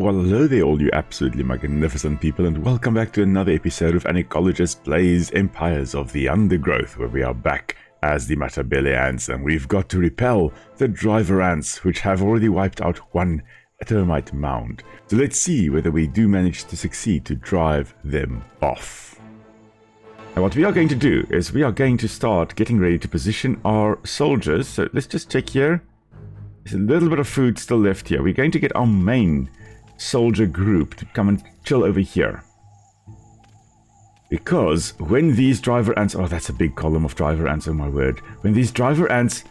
Well, hello there all you absolutely magnificent people, and welcome back to another episode of An Ecologist Plays Empires of the Undergrowth, where we are back as the Matabele Ants, and we've got to repel the driver ants, which have already wiped out one termite mound. So let's see whether we do manage to succeed to drive them off. Now what we are going to do is we are going to start getting ready to position our soldiers. So let's just check here. There's a little bit of food still left here. We're going to get our main soldier group to come and chill over here, because when these driver ants, oh that's a big column of driver ants, oh my word, when these driver ants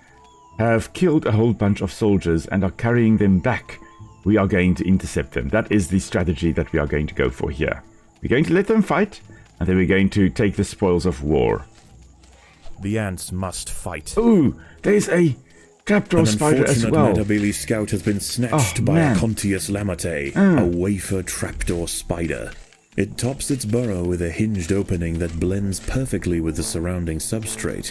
have killed a whole bunch of soldiers and are carrying them back, we are going to intercept them. That is the strategy that we are going to go for here. We're going to let them fight, and then we're going to take the spoils of war. The ants must fight. Ooh, there's a trapdoor spider as well. An unfortunate Matabele scout has been snatched by a Contius lamate, a wafer trapdoor spider. It tops its burrow with a hinged opening that blends perfectly with the surrounding substrate.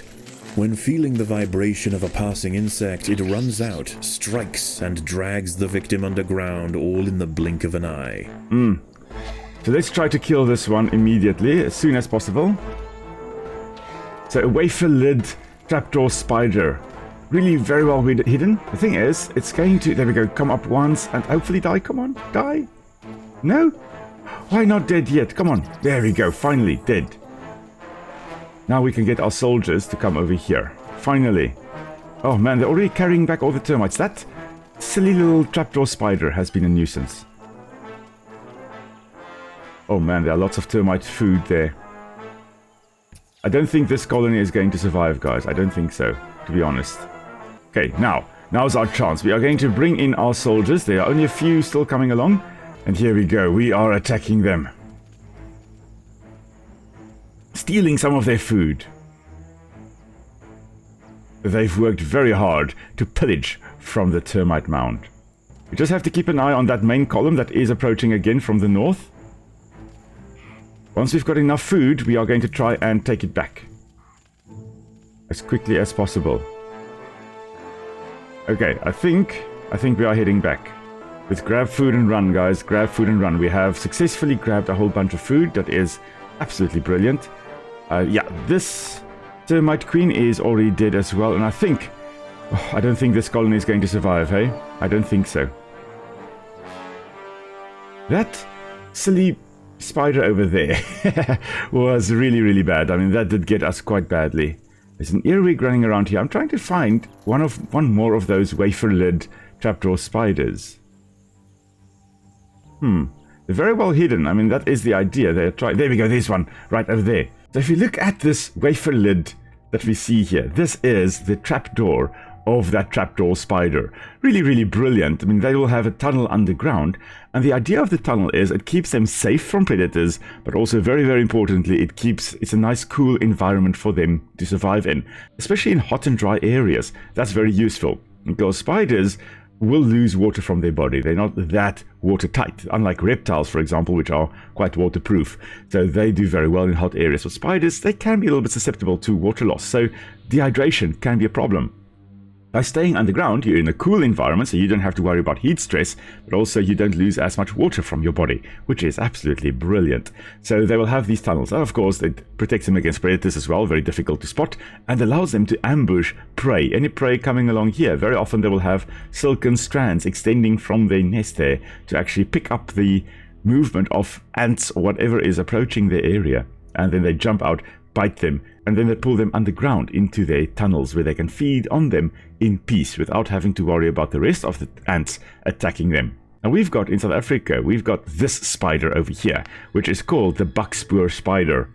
When feeling the vibration of a passing insect, it runs out, strikes, and drags the victim underground, all in the blink of an eye. So let's try to kill this one immediately, as soon as possible. So a wafer lid trapdoor spider. Really very well hidden. The thing is, it's going to, there we go, come up once and hopefully die. Come on, die. No? Why not dead yet? Come on. There we go, finally dead. Now we can get our soldiers to come over here. Finally. Oh man, they're already carrying back all the termites. That silly little trapdoor spider has been a nuisance. Oh man, there are lots of termite food there. I don't think this colony is going to survive, guys. I don't think so, to be honest. Okay, now's our chance. We are going to bring in our soldiers. There are only a few still coming along. And here we go. We are attacking them. Stealing some of their food. They've worked very hard to pillage from the termite mound. We just have to keep an eye on that main column that is approaching again from the north. Once we've got enough food, we are going to try and take it back as quickly as possible. Okay, I think we are heading back. Let's grab food and run, guys. Grab food and run. We have successfully grabbed a whole bunch of food. That is absolutely brilliant. Yeah, this termite queen is already dead as well. And I think, I don't think this colony is going to survive, hey? I don't think so. That silly spider over there was really, really bad. I mean, that did get us quite badly. There's an earwig running around here. I'm trying to find one more of those wafer lid trapdoor spiders. They're very well hidden. I mean, that is the idea. There we go. There's one right over there. So if you look at this wafer lid that we see here, this is the trapdoor of that trapdoor spider. Really, really brilliant. I mean, they will have a tunnel underground, and the idea of the tunnel is it keeps them safe from predators, but also very, very importantly, it's a nice cool environment for them to survive in, especially in hot and dry areas. That's very useful, because spiders will lose water from their body. They're not that watertight, unlike reptiles, for example, which are quite waterproof. So they do very well in hot areas. But spiders, they can be a little bit susceptible to water loss, so dehydration can be a problem. By staying underground, you're in a cool environment, so you don't have to worry about heat stress, but also you don't lose as much water from your body, which is absolutely brilliant. So they will have these tunnels. And of course, it protects them against predators as well, very difficult to spot, and allows them to ambush prey. Any prey coming along here, very often they will have silken strands extending from their nest there to actually pick up the movement of ants or whatever is approaching their area, and then they jump out, bite them, and then they pull them underground into their tunnels where they can feed on them in peace without having to worry about the rest of the ants attacking them. And we've got, in South Africa, we've got this spider over here, which is called the buckspoor spider.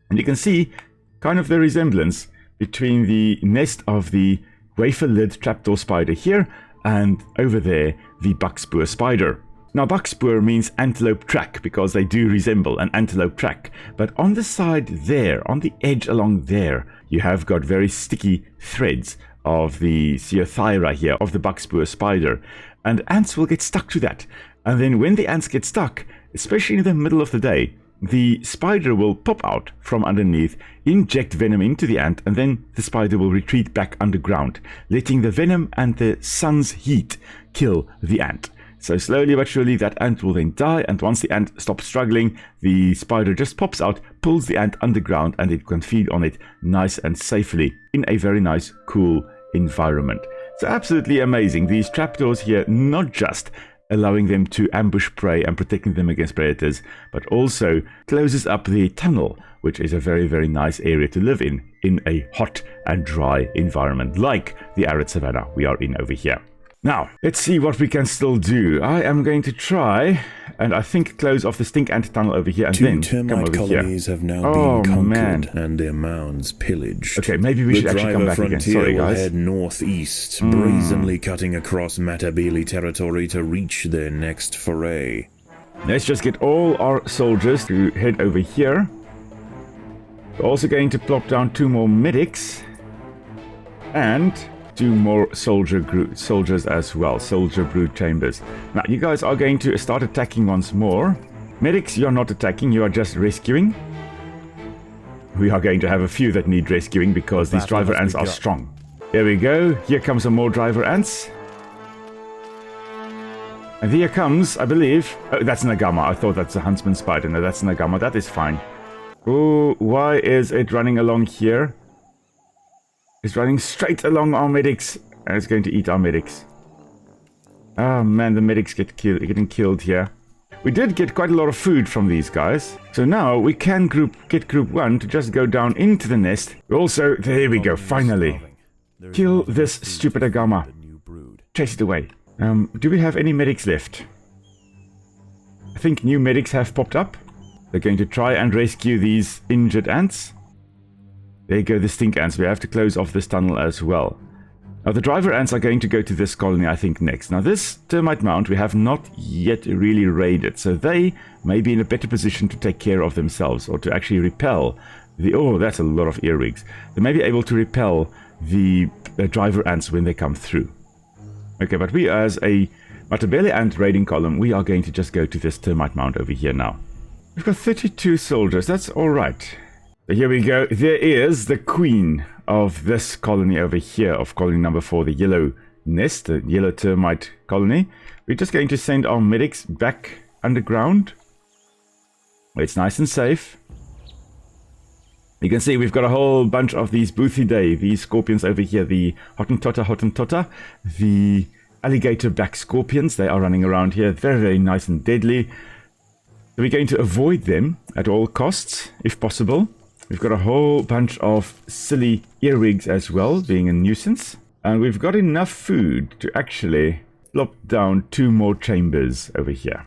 And you can see kind of the resemblance between the nest of the wafer lid trapdoor spider here and over there, the buckspoor spider. Now, buckspoor means antelope track because they do resemble an antelope track. But on the side there, on the edge along there, you have got very sticky threads of the Ceothyra here, of the buckspoor spider. And ants will get stuck to that. And then when the ants get stuck, especially in the middle of the day, the spider will pop out from underneath, inject venom into the ant, and then the spider will retreat back underground, letting the venom and the sun's heat kill the ant. So slowly but surely that ant will then die, and once the ant stops struggling, the spider just pops out, pulls the ant underground, and it can feed on it nice and safely in a very nice, cool environment. So absolutely amazing. These trapdoors here, not just allowing them to ambush prey and protecting them against predators, but also closes up the tunnel, which is a very, very nice area to live in a hot and dry environment like the arid savanna we are in over here. Now, let's see what we can still do. I am going to try, and I think close off the stink ant tunnel over here, and then come over here. 2 termite colonies have now been conquered and their mounds pillaged. Okay, maybe we should actually come back again. Sorry, guys. Will head northeast, brazenly cutting across Matabele territory to reach their next foray. Let's just get all our soldiers to head over here. We're also going to plop down 2 more medics, and 2 more soldiers as well, soldier brood chambers. Now, you guys are going to start attacking once more. Medics, you're not attacking, you are just rescuing. We are going to have a few that need rescuing because these driver ants are strong. There we go, here comes some more driver ants. And here comes, I believe... Oh, that's an agama. I thought that's a huntsman spider. No, that's an agama. That is fine. Oh, why is it running along here? It's running straight along our medics, and it's going to eat our medics. Oh man, the medics getting killed here. We did get quite a lot of food from these guys, so now we can get group 1 to just go down into the nest. Also, there we go, finally. Kill this stupid agama. Chase it away. Do we have any medics left? I think new medics have popped up. They're going to try and rescue these injured ants. There go the stink ants. We have to close off this tunnel as well. Now the driver ants are going to go to this colony, I think, next. Now this termite mound we have not yet really raided, so they may be in a better position to take care of themselves, or to actually repel the... Oh, that's a lot of earwigs. They may be able to repel the driver ants when they come through. Okay, but we as a Matabele ant raiding column, we are going to just go to this termite mound over here now. We've got 32 soldiers. That's all right. Here we go. There is the queen of this colony over here, of colony number 4, the yellow nest, the yellow termite colony. We're just going to send our medics back underground. It's nice and safe. You can see we've got a whole bunch of these Boothidae, these scorpions over here, the Hottentotta, the alligator black scorpions. They are running around here, very, very nice and deadly. So we're going to avoid them at all costs, if possible. We've got a whole bunch of silly earwigs as well, being a nuisance. And we've got enough food to actually plop down 2 more chambers over here.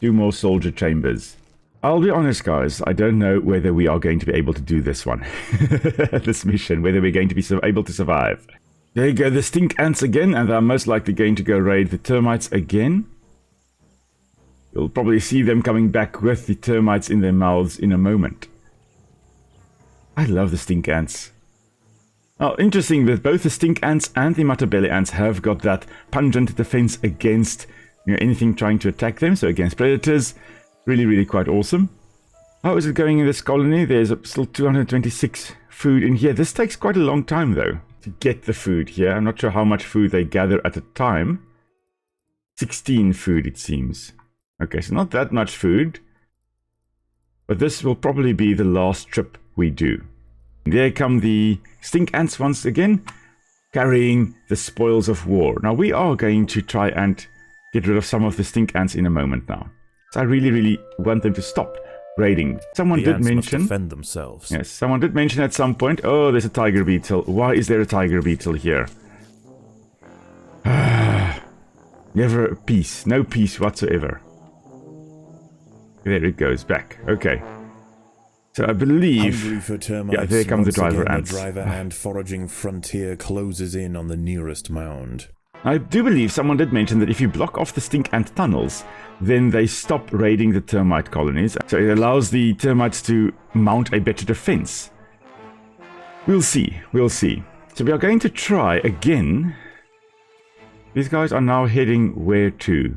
2 more soldier chambers. I'll be honest, guys, I don't know whether we are going to be able to do this one. This mission, whether we're going to be able to survive. There you go, the stink ants again, and they're most likely going to go raid the termites again. You'll probably see them coming back with the termites in their mouths in a moment. I love the stink ants. Oh, interesting that both the stink ants and the Matabele ants have got that pungent defense against anything trying to attack them, so against predators. Really, really quite awesome. How is it going in this colony? There's still 226 food in here. This takes quite a long time, though, to get the food here. I'm not sure how much food they gather at a time. 16 food, it seems. Okay, so not that much food. But this will probably be the last trip we do. There come the stink ants once again, carrying the spoils of war. Now we are going to try and get rid of some of the stink ants in a moment now. So I really, really want them to stop raiding. Someone did mention... defend themselves. Yes, someone did mention at some point, oh, there's a tiger beetle. Why is there a tiger beetle here? Never peace. No peace whatsoever. There it goes, back. Okay. So I believe... yeah, there come the driver ants. The driver ant foraging frontier closes in on the nearest mound. I do believe someone did mention that if you block off the stink ant tunnels, then they stop raiding the termite colonies. So it allows the termites to mount a better defense. We'll see. We'll see. So we are going to try again. These guys are now heading where to?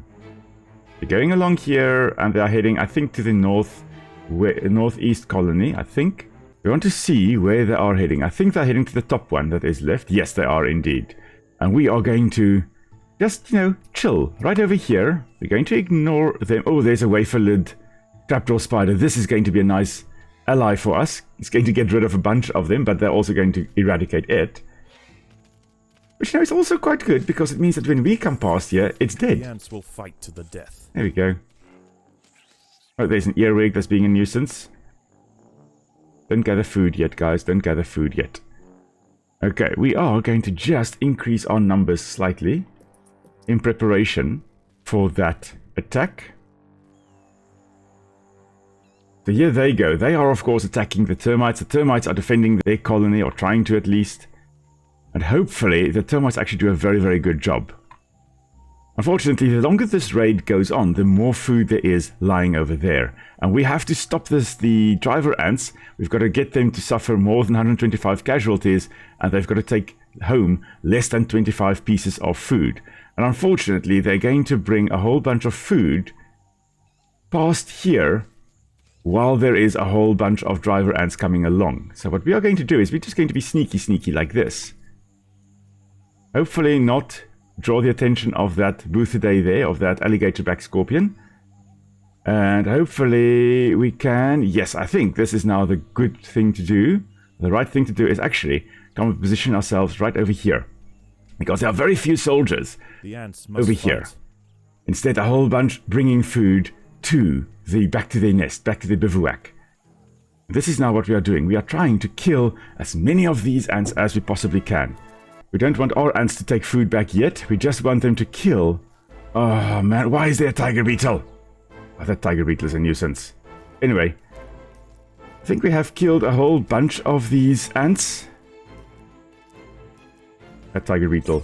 They're going along here, and they are heading, I think, to the northeast colony, I think. We want to see where they are heading. I think they're heading to the top one that is left. Yes, they are indeed. And we are going to just, chill right over here. We're going to ignore them. Oh, there's a wafer lid trapdoor spider. This is going to be a nice ally for us. It's going to get rid of a bunch of them, but they're also going to eradicate it. Which is also quite good, because it means that when we come past here, it's dead. The ants will fight to the death. There we go. Oh, there's an earwig that's being a nuisance. Don't gather food yet, guys. Don't gather food yet. Okay, we are going to just increase our numbers slightly in preparation for that attack. So here they go. They are, of course, attacking the termites. The termites are defending their colony, or trying to at least. And hopefully the termites actually do a very, very good job. Unfortunately, the longer this raid goes on, the more food there is lying over there. And we have to stop the driver ants. We've got to get them to suffer more than 125 casualties, and they've got to take home less than 25 pieces of food. And unfortunately, they're going to bring a whole bunch of food past here while there is a whole bunch of driver ants coming along. So what we are going to do is we're just going to be sneaky like this. Hopefully not draw the attention of that Buthidae there, of that alligator back scorpion. And hopefully we can... Yes, I think this is now the good thing to do. The right thing to do is actually come and position ourselves right over here. Because there are very few soldiers over here. Instead, a whole bunch bringing food to back to their nest, back to their bivouac. This is now what we are doing. We are trying to kill as many of these ants as we possibly can. We don't want our ants to take food back yet. We just want them to kill. Oh man, why is there a tiger beetle? Oh, that tiger beetle is a nuisance. Anyway, I think we have killed a whole bunch of these ants. That tiger beetle.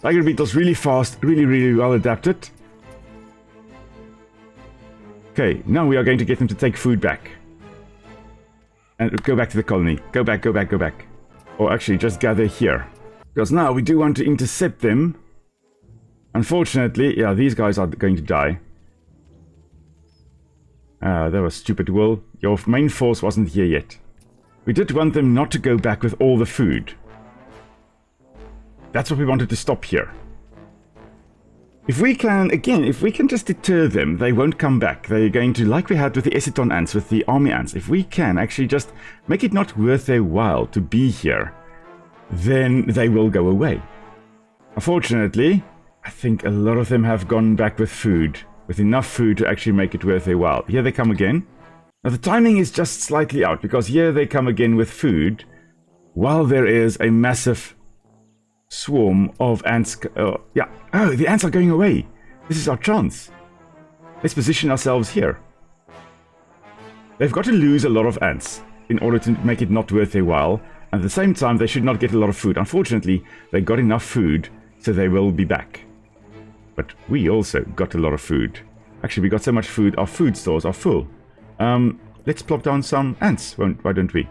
Tiger beetle's really fast, really well adapted. Okay, now we are going to get them to take food back. And go back to the colony. Go back. Or actually, just gather here. Because now we do want to intercept them. Unfortunately, yeah, these guys are going to die. That was stupid, Will. Your main force wasn't here yet. We did want them not to go back with all the food. That's what we wanted to stop here. If we can, again, if we can just deter them, they won't come back. They're going to, like we had with the Eciton ants, with the army ants, if we can actually just make it not worth their while to be here, then they will go away. Unfortunately, I think a lot of them have gone back with food, with enough food to actually make it worth their while. Here they come again. Now the timing is just slightly out, because here they come again with food, while there is a massive swarm of ants. Oh, the ants are going away. This is our chance. Let's position ourselves here. They've got to lose a lot of ants in order to make it not worth their while. At the same time, they should not get a lot of food. Unfortunately, they got enough food, so they will be back. But we also got a lot of food. Actually, we got so much food, our food stores are full. Let's plop down some ants, why don't we?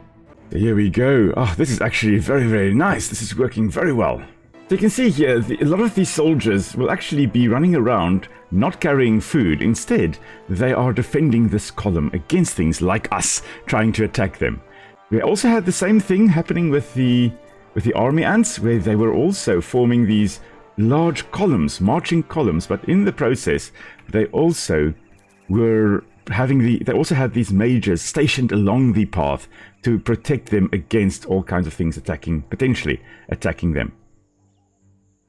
So here we go. Oh, this is actually very nice. This is working very well. So you can see here, a lot of these soldiers will actually be running around, not carrying food. Instead, they are defending this column against things like us, trying to attack them. We also had the same thing happening with the army ants, where they were also forming these large columns, marching columns, but in the process, they also had these majors stationed along the path to protect them against all kinds of things potentially attacking them.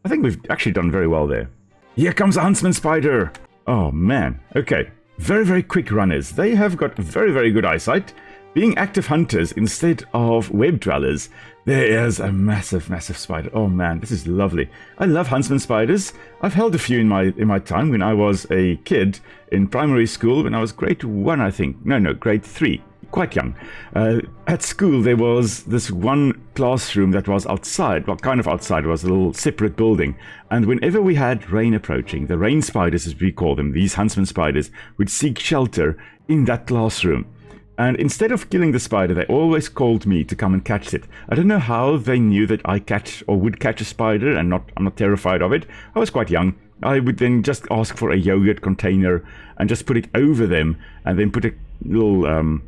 I think we've actually done very well there. Here comes a huntsman spider. Oh man. Okay. Very quick runners. They have got very good eyesight. Being active hunters instead of web dwellers. There is a massive spider. Oh man, this is lovely. I love huntsman spiders. I've held a few in my time when I was a kid in primary school, when I was grade 1, I think. No, grade 3. Quite young. At school, there was this one classroom that was outside. Well, kind of outside. It was a little separate building. And whenever we had rain approaching, the rain spiders, as we call them, these huntsman spiders, would seek shelter in that classroom. And instead of killing the spider, they always called me to come and catch it. I don't know how they knew that I would catch a spider, and I'm not terrified of it. I was quite young. I would then just ask for a yogurt container and just put it over them, and then put a little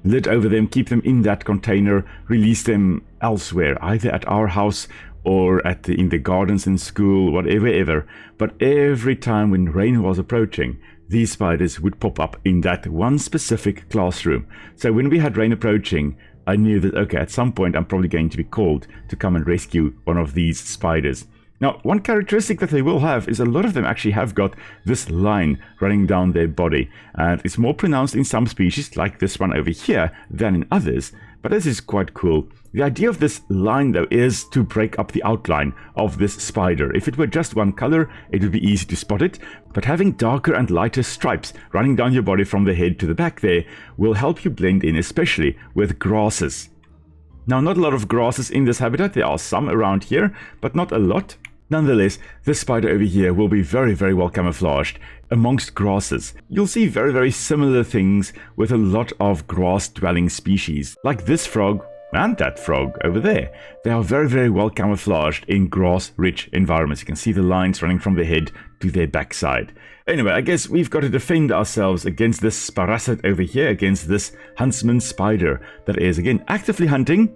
lid over them, keep them in that container, release them elsewhere, either at our house or in the gardens in school, whatever ever. But every time when rain was approaching, these spiders would pop up in that one specific classroom. So when we had rain approaching, I knew that, okay, at some point I'm probably going to be called to come and rescue one of these spiders. Now, one characteristic that they will have is a lot of them actually have got this line running down their body. And it's more pronounced in some species, like this one over here, than in others. But this is quite cool. The idea of this line, though, is to break up the outline of this spider. If it were just one color, it would be easy to spot it. But having darker and lighter stripes running down your body from the head to the back there will help you blend in, especially with grasses. Now, not a lot of grasses in this habitat. There are some around here, but not a lot. Nonetheless, this spider over here will be very, very well camouflaged amongst grasses. You'll see very, very similar things with a lot of grass-dwelling species, like this frog and that frog over there. They are very, very well camouflaged in grass-rich environments. You can see the lines running from their head to their backside. Anyway, I guess we've got to defend ourselves against this parasite over here, against this huntsman spider that is, again, actively hunting.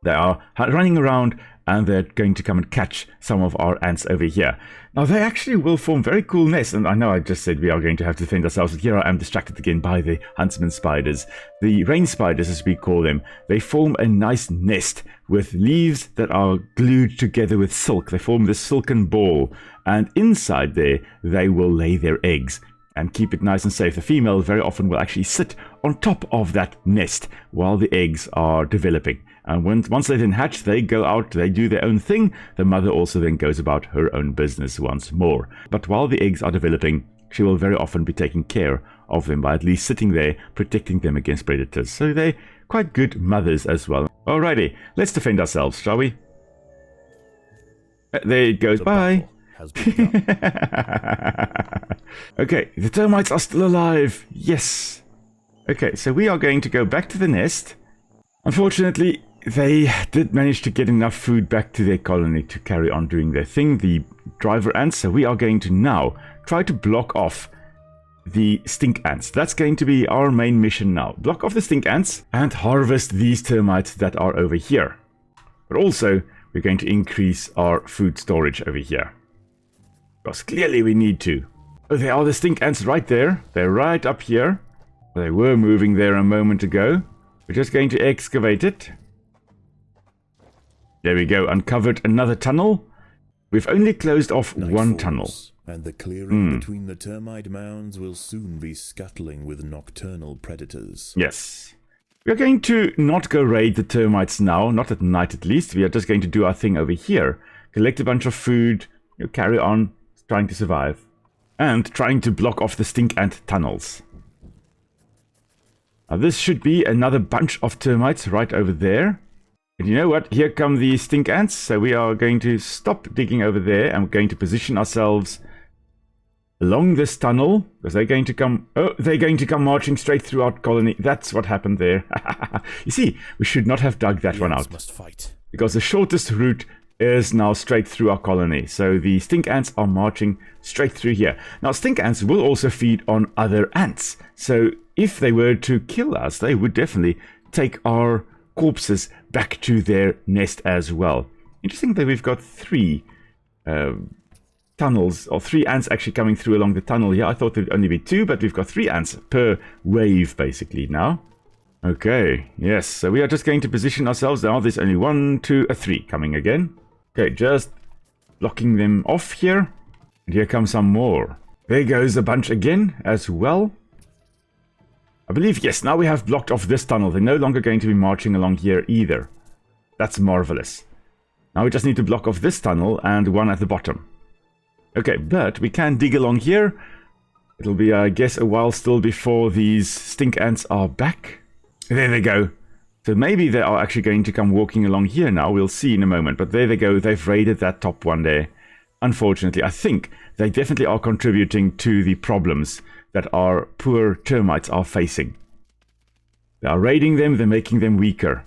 They are running around, and they're going to come and catch some of our ants over here. Now, they actually will form very cool nests, and I know I just said we are going to have to defend ourselves, but here I am distracted again by the huntsman spiders. The rain spiders, as we call them, they form a nice nest with leaves that are glued together with silk. They form this silken ball, and inside there, they will lay their eggs and keep it nice and safe. The female very often will actually sit on top of that nest while the eggs are developing. And once they then hatch, they go out, they do their own thing. The mother also then goes about her own business once more. But while the eggs are developing, she will very often be taking care of them by at least sitting there, protecting them against predators. So they're quite good mothers as well. Alrighty, let's defend ourselves, shall we? There it goes, bye. Okay, the termites are still alive. Yes. Okay, so we are going to go back to the nest. Unfortunately, they did manage to get enough food back to their colony to carry on doing their thing, the driver ants. So we are going to now try to block off the stink ants. That's going to be our main mission now. Block off the stink ants and harvest these termites that are over here. But also, we're going to increase our food storage over here. Because clearly we need to. Oh, there are the stink ants right there. They're right up here. They were moving there a moment ago. We're just going to excavate it. There we go, uncovered another tunnel. We've only closed off one tunnel. And the clearing between the termite mounds will soon be scuttling with nocturnal predators. Yes. We're going to not go raid the termites now, not at night at least. We are just going to do our thing over here. Collect a bunch of food, carry on trying to survive. And trying to block off the stink ant tunnels. Now this should be another bunch of termites right over there. And you know what? Here come the stink ants. So we are going to stop digging over there and we're going to position ourselves along this tunnel. Because they're going to come... Oh, they're going to come marching straight through our colony. That's what happened there. You see, we should not have dug that one out. Must fight. Because the shortest route is now straight through our colony. So the stink ants are marching straight through here. Now, stink ants will also feed on other ants. So if they were to kill us, they would definitely take our corpses back to their nest as well. Interesting that we've got three tunnels, or three ants actually coming through along the tunnel here. I thought there'd only be two, but we've got 3 ants per wave basically now. Okay, yes, so we are just going to position ourselves now. There's only 1, 2, 3 coming again. Okay, just blocking them off here. And here come some more. There goes a bunch again as well. I believe, yes, now we have blocked off this tunnel. They're no longer going to be marching along here either. That's marvelous. Now we just need to block off this tunnel and one at the bottom. Okay, but we can dig along here. It'll be, I guess, a while still before these stink ants are back. There they go. So maybe they are actually going to come walking along here now. We'll see in a moment. But there they go. They've raided that top one there. Unfortunately, I think they definitely are contributing to the problems that our poor termites are facing. They are raiding them, they're making them weaker.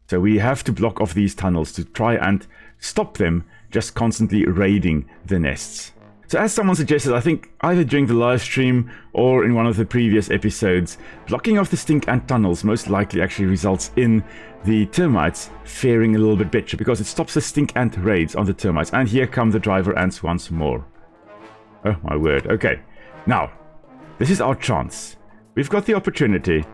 So we have to block off these tunnels to try and stop them just constantly raiding the nests. So as someone suggested, I think either during the live stream or in one of the previous episodes, blocking off the stink ant tunnels most likely actually results in the termites faring a little bit better because it stops the stink ant raids on the termites. And here come the driver ants once more. Oh my word. Okay, now this is our chance. We've got the opportunity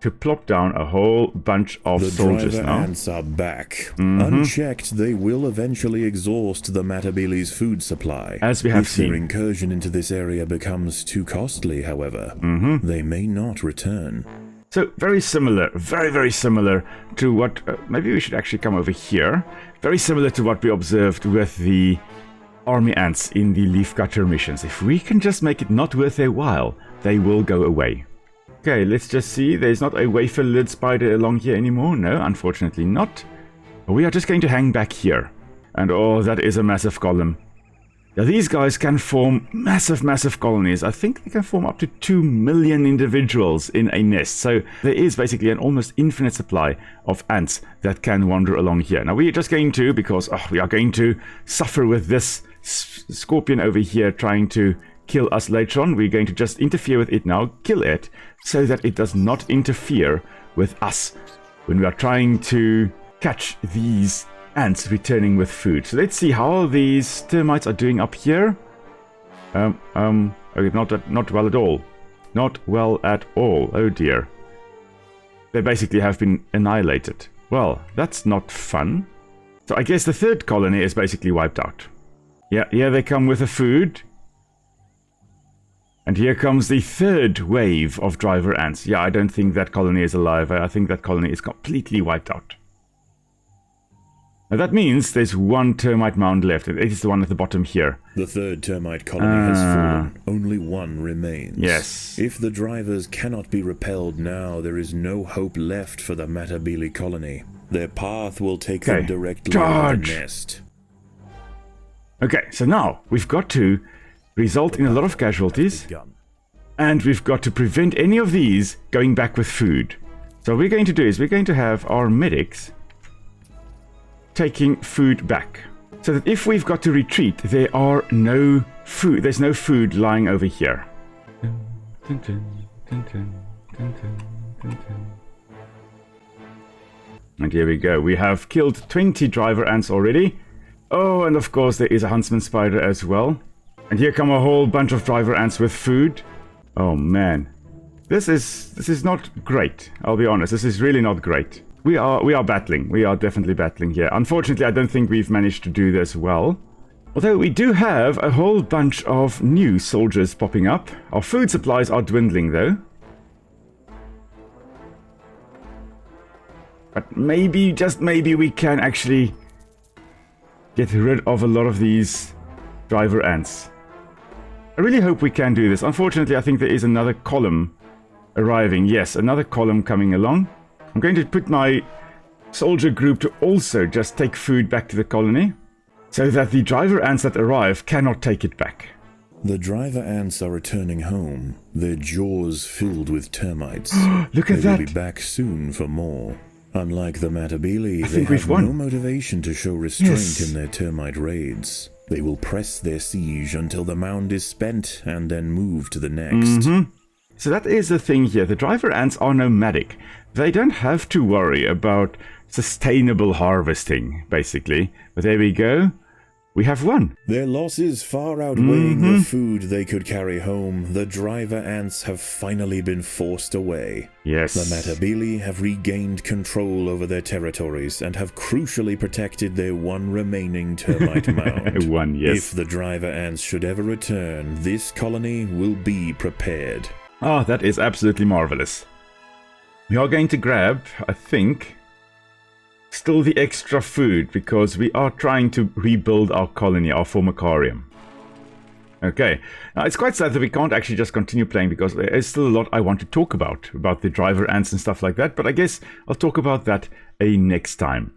to plop down a whole bunch of soldiers now. The driver ants are back. Unchecked, they will eventually exhaust the Matabele's food supply. As we have seen. If their incursion into this area becomes too costly, however, they may not return. So very similar, very, very similar to what... maybe we should actually come over here. Very similar to what we observed with the army ants in the leafcutter missions. If we can just make it not worth their while, they will go away. Okay, let's just see. There's not a wafer lid spider along here anymore. No, unfortunately not. We are just going to hang back here. And oh, that is a massive column. Now, these guys can form massive, massive colonies. I think they can form up to 2 million individuals in a nest. So there is basically an almost infinite supply of ants that can wander along here. Now, we are just going to, because we are going to suffer with this scorpion over here trying to kill us later on. We're going to just interfere with it now, kill it, so that it does not interfere with us when we are trying to catch these ants returning with food. So let's see how these termites are doing up here. Okay, not well at all. Not well at all. Oh dear. They basically have been annihilated. Well, that's not fun. So I guess the third colony is basically wiped out. Yeah, here they come with the food. And here comes the third wave of driver ants. Yeah, I don't think that colony is alive. I think that colony is completely wiped out. Now that means there's one termite mound left. It is the one at the bottom here. The third termite colony has fallen. Only one remains. Yes. If the drivers cannot be repelled now, there is no hope left for the Matabele colony. Their path will take them directly to the nest. Okay, so now we've got to result in a lot of casualties, and we've got to prevent any of these going back with food. So what we're going to do is we're going to have our medics taking food back, so that if we've got to retreat, there are no food. There's no food lying over here. And here we go. We have killed 20 driver ants already. Oh, and of course there is a huntsman spider as well. And here come a whole bunch of driver ants with food. Oh man, this is not great. I'll be honest. This is really not great. We are battling. We are definitely battling here. Unfortunately, I don't think we've managed to do this well. Although we do have a whole bunch of new soldiers popping up. Our food supplies are dwindling though. But maybe, just maybe, we can actually get rid of a lot of these driver ants. I really hope we can do this. Unfortunately, I think there is another column arriving. Yes, another column coming along. I'm going to put my soldier group to also just take food back to the colony, so that the driver ants that arrive cannot take it back. The driver ants are returning home, their jaws filled with termites. Look at that! They will be back soon for more. Unlike the Matabele, they have no motivation to show restraint in their termite raids. They will press their siege until the mound is spent and then move to the next. So that is the thing here. The driver ants are nomadic. They don't have to worry about sustainable harvesting, basically. But there we go. We have won. Their losses far outweighing the food they could carry home, the driver ants have finally been forced away. Yes. The Matabele have regained control over their territories and have crucially protected their one remaining termite mound. If the driver ants should ever return, this colony will be prepared. Oh, that is absolutely marvelous. We are going to grab, I think, still the extra food, because we are trying to rebuild our colony, our formicarium. Okay, now it's quite sad that we can't actually just continue playing, because there is still a lot I want to talk about the driver ants and stuff like that, but I guess I'll talk about that next time.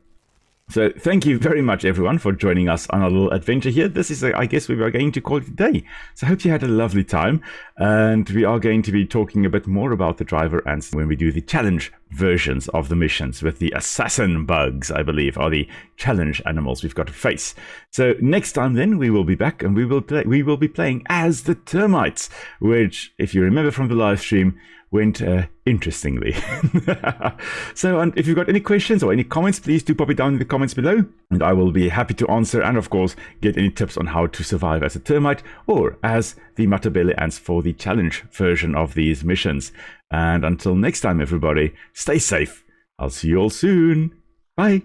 So thank you very much everyone for joining us on our little adventure here. This is, I guess we are going to call it a day. So I hope you had a lovely time, and we are going to be talking a bit more about the driver ants when we do the challenge versions of the missions with the assassin bugs, I believe, are the challenge animals we've got to face. So next time then we will be back and we will be playing as the termites, which, if you remember from the live stream, went interestingly. So, and if you've got any questions or any comments, please do pop it down in the comments below, and I will be happy to answer, and of course get any tips on how to survive as a termite or as the Matabele ants for the challenge version of these missions. And until next time, everybody, stay safe. I'll see you all soon. Bye.